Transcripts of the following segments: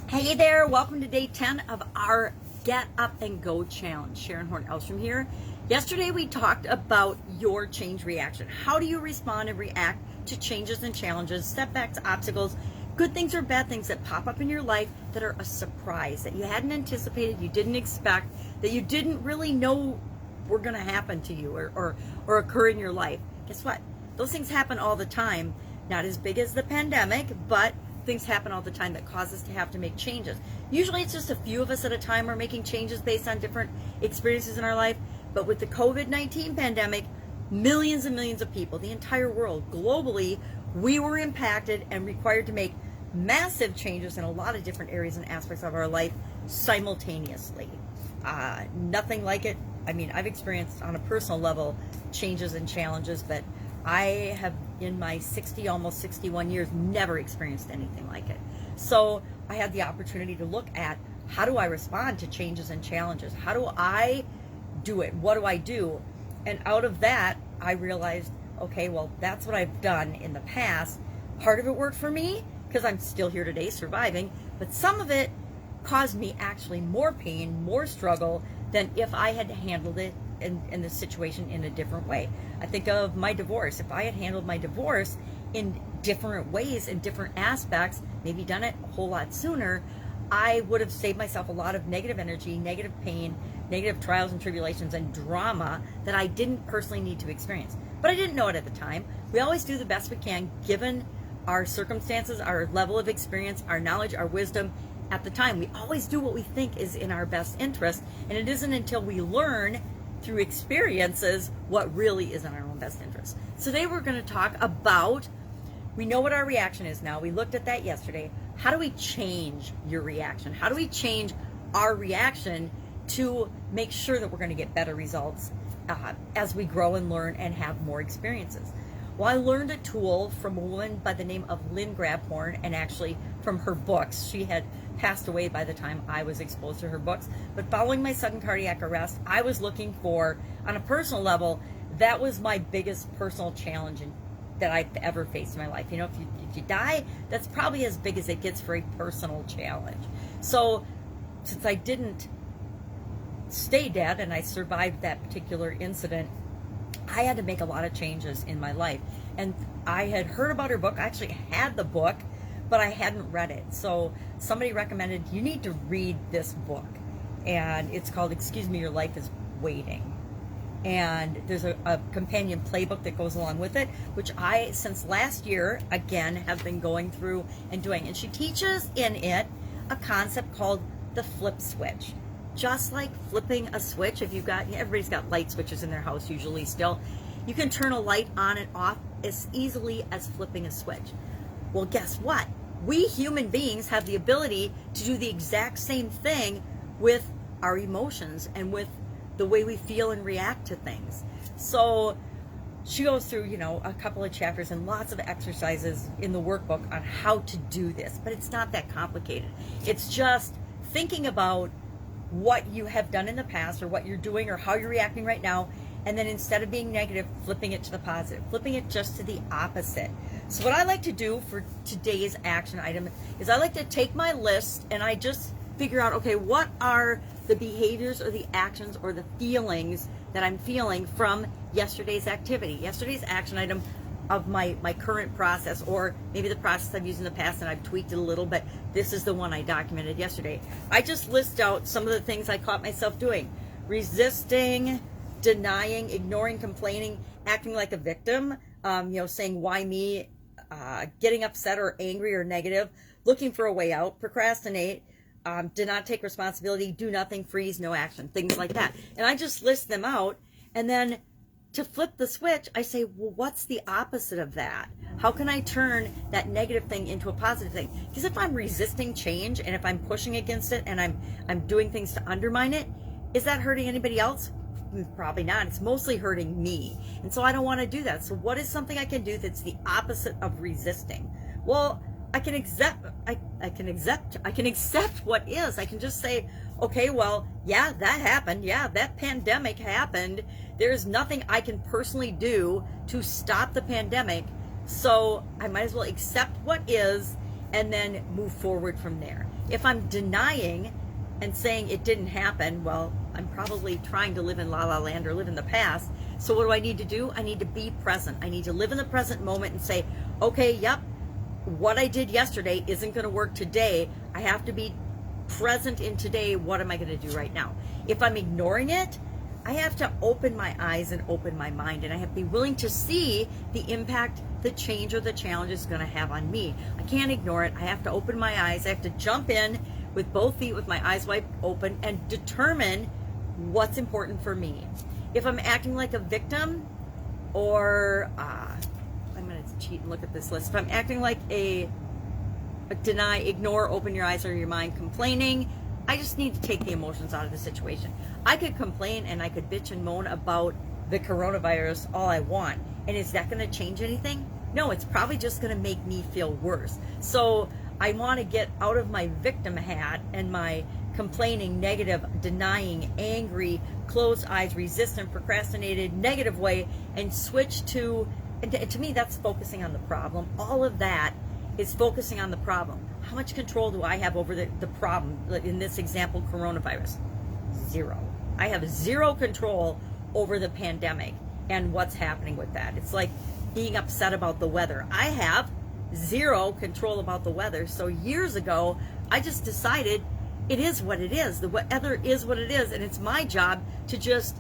Hey there, welcome to day 10 of our Get Up and Go Challenge. Sharon Horne-Ellstrom here. Yesterday we talked about your change reaction. How do you respond and react to changes and challenges, setbacks, obstacles, good things or bad things that pop up in your life that are a surprise, that you hadn't anticipated, you didn't expect, that you didn't really know were going to happen to you or occur in your life. Guess what? Those things happen all the time. Not as big as the pandemic, but things happen all the time that cause us to have to make changes. Usually it's just a few of us at a time are making changes based on different experiences in our life. But with the COVID-19 pandemic, millions and millions of people, the entire world, globally, we were impacted and required to make massive changes in a lot of different areas and aspects of our life simultaneously. Nothing like it. I mean, I've experienced on a personal level changes and challenges, but I have, in my almost 61 years, never experienced anything like it. So I had the opportunity to look at, how do I respond to changes and challenges? How do I do it? What do I do? And out of that, I realized, okay, well, that's what I've done in the past. Part of it worked for me because I'm still here today surviving, but some of it caused me actually more pain, more struggle than if I had handled it in the situation in a different way. I think of my divorce. If I had handled my divorce in different ways, in different aspects, maybe done it a whole lot sooner, I would have saved myself a lot of negative energy, negative pain, negative trials and tribulations and drama that I didn't personally need to experience. But I didn't know it at the time. We always do the best we can given our circumstances, our level of experience, our knowledge, our wisdom. At the time, we always do what we think is in our best interest, and it isn't until we learn through experiences what really is in our own best interest. So today we're going to talk about, we know what our reaction is now. We looked at that yesterday. How do we change your reaction? How do we change our reaction to make sure that we're going to get better results as we grow and learn and have more experiences? Well, I learned a tool from a woman by the name of Lynn Grabhorn, and actually from her books. She had passed away by the time I was exposed to her books. But following my sudden cardiac arrest, I was looking for, on a personal level, that was my biggest personal challenge that I've ever faced in my life. You know, if you die, that's probably as big as it gets for a personal challenge. So since I didn't stay dead and I survived that particular incident, I had to make a lot of changes in my life. And I had heard about her book. I actually had the book, but I hadn't read it. So somebody recommended, you need to read this book. And it's called Excuse Me, Your Life is Waiting. And there's a companion playbook that goes along with it, which I, since last year, again, have been going through and doing. And she teaches in it a concept called the flip switch. Just like flipping a switch, if you've got, everybody's got light switches in their house usually still, you can turn a light on and off as easily as flipping a switch. Well, guess what? We human beings have the ability to do the exact same thing with our emotions and with the way we feel and react to things. So she goes through, a couple of chapters and lots of exercises in the workbook on how to do this, but it's not that complicated. It's just thinking about what you have done in the past or what you're doing or how you're reacting right now, and then instead of being negative, flipping it to the positive, flipping it just to the opposite. So what I like to do for today's action item is I like to take my list and I just figure out, okay, what are the behaviors or the actions or the feelings that I'm feeling from yesterday's activity, yesterday's action item of my current process, or maybe the process I've used in the past and I've tweaked it a little, but this is the one I documented yesterday. I just list out some of the things I caught myself doing: resisting, denying, ignoring, complaining, acting like a victim, saying why me, getting upset or angry or negative, looking for a way out, procrastinate, do not take responsibility, do nothing, freeze, no action, things like that. And I just list them out, and then to flip the switch, I say, well, what's the opposite of that? How can I turn that negative thing into a positive thing? Because if I'm resisting change and if I'm pushing against it and I'm doing things to undermine it, is that hurting anybody else? Probably not. It's mostly hurting me. And so I don't want to do that. So what is something I can do that's the opposite of resisting? Well, I can accept what is. I can just say, okay, well, yeah, that happened. Yeah, that pandemic happened. There's nothing I can personally do to stop the pandemic. So I might as well accept what is and then move forward from there. If I'm denying and saying it didn't happen, well, I'm probably trying to live in la la land or live in the past. So what do I need to do? I need to be present. I need to live in the present moment and say, okay, yep, what I did yesterday isn't going to work today. I have to be present in today. What am I going to do right now? If I'm ignoring it, I have to open my eyes and open my mind, and I have to be willing to see the impact the change or the challenge is going to have on me. I can't ignore it. I have to open my eyes. I have to jump in with both feet with my eyes wide open and determine what's important for me. If I'm acting like a victim, or I'm going to cheat and look at this list. If I'm acting like a deny, ignore, open your eyes or your mind, complaining, I just need to take the emotions out of the situation. I could complain and I could bitch and moan about the coronavirus all I want. And is that going to change anything? No, it's probably just going to make me feel worse. So I want to get out of my victim hat and my complaining, negative, denying, angry, closed eyes, resistant, procrastinated, negative way, and switch to, and to me, that's focusing on the problem. All of that is focusing on the problem. How much control do I have over the problem? In this example, coronavirus, 0. I have 0 control over the pandemic and what's happening with that. It's like being upset about the weather. I have 0 control about the weather. So years ago, I just decided it is what it is. The weather is what it is, and it's my job to just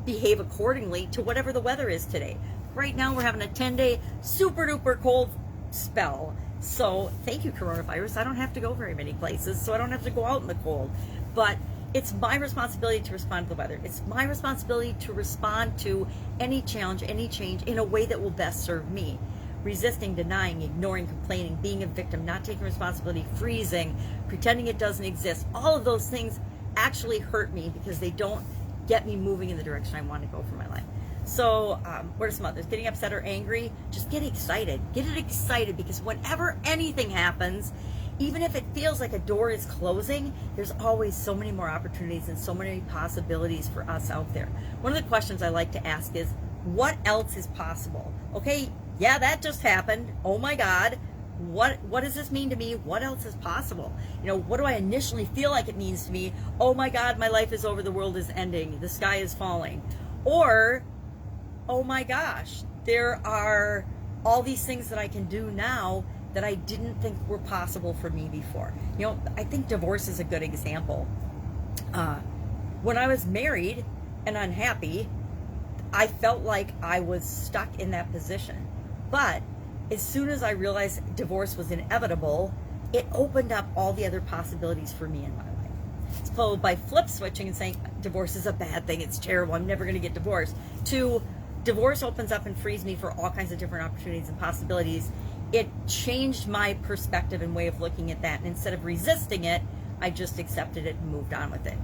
behave accordingly to whatever the weather is today. Right now, we're having a 10-day super duper cold spell. So thank you, coronavirus. I don't have to go very many places, so I don't have to go out in the cold. But it's my responsibility to respond to the weather. It's my responsibility to respond to any challenge, any change in a way that will best serve me. Resisting, denying, ignoring, complaining, being a victim, not taking responsibility, freezing, pretending it doesn't exist. All of those things actually hurt me because they don't get me moving in the direction I want to go for my life. So what are some others? Getting upset or angry, just get excited. Get it excited, because whenever anything happens, even if it feels like a door is closing, there's always so many more opportunities and so many possibilities for us out there. One of the questions I like to ask is, what else is possible? Okay, yeah, that just happened. Oh my God. What does this mean to me? What else is possible? You know, what do I initially feel like it means to me? Oh my God, my life is over, the world is ending, the sky is falling. Or, oh my gosh, there are all these things that I can do now that I didn't think were possible for me before. You know, I think divorce is a good example. When I was married and unhappy, I felt like I was stuck in that position. But as soon as I realized divorce was inevitable, it opened up all the other possibilities for me in my life. It's followed by flip switching and saying, divorce is a bad thing, it's terrible, I'm never going to get divorced, to divorce opens up and frees me for all kinds of different opportunities and possibilities. It changed my perspective and way of looking at that. And instead of resisting it, I just accepted it and moved on with it.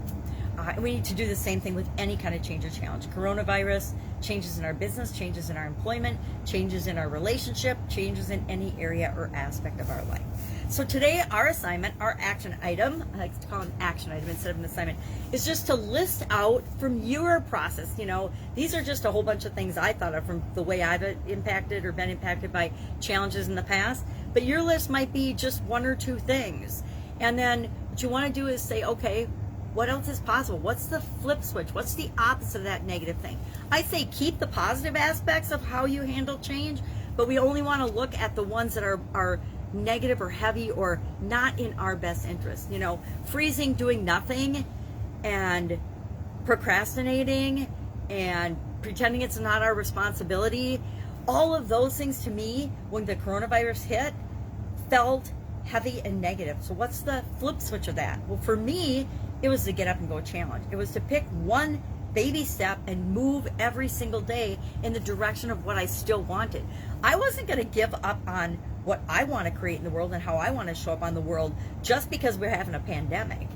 And we need to do the same thing with any kind of change or challenge. Coronavirus, changes in our business, changes in our employment, changes in our relationship, changes in any area or aspect of our life. So today, our assignment, our action item, I like to call it an action item instead of an assignment, is just to list out from your process. You know, these are just a whole bunch of things I thought of from the way I've impacted or been impacted by challenges in the past. But your list might be just 1 or 2 things. And then what you want to do is say, okay, what else is possible? What's the flip switch? What's the opposite of that negative thing? I say keep the positive aspects of how you handle change, but we only want to look at the ones that are negative or heavy or not in our best interest. You know, freezing, doing nothing, and procrastinating, and pretending it's not our responsibility. All of those things, to me, when the coronavirus hit, felt heavy and negative. So what's the flip switch of that? Well, for me, it was the get up and go challenge. It was to pick one baby step and move every single day in the direction of what I still wanted. I wasn't going to give up on what I want to create in the world and how I want to show up on the world just because we're having a pandemic.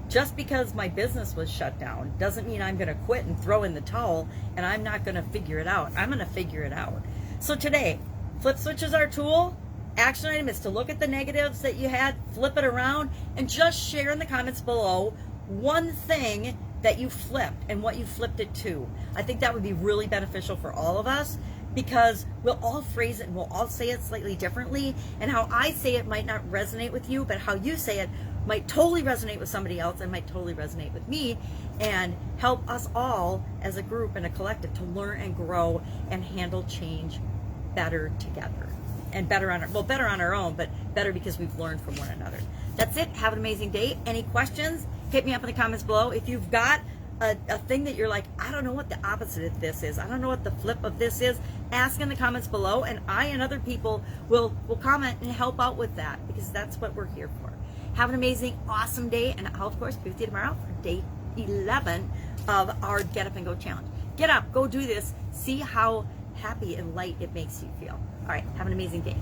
Just because my business was shut down doesn't mean I'm going to quit and throw in the towel and I'm not going to figure it out. I'm going to figure it out. So today, flip switch is our tool. Action item is to look at the negatives that you had, flip it around, and just share in the comments below one thing that you flipped and what you flipped it to. I think that would be really beneficial for all of us because we'll all phrase it and we'll all say it slightly differently. And how I say it might not resonate with you, but how you say it might totally resonate with somebody else and might totally resonate with me, and help us all as a group and a collective to learn and grow and handle change better together. And better on our own, but better because we've learned from one another. That's it. Have an amazing day. Any questions? Hit me up in the comments below. If you've got a thing that you're like, I don't know what the opposite of this is, I don't know what the flip of this is, ask in the comments below, and I and other people will comment and help out with that, because that's what we're here for. Have an amazing, awesome day, and I'll, of course, be with you tomorrow for day 11 of our Get Up and Go Challenge. Get up, go do this, see how happy and light it makes you feel. All right, have an amazing day.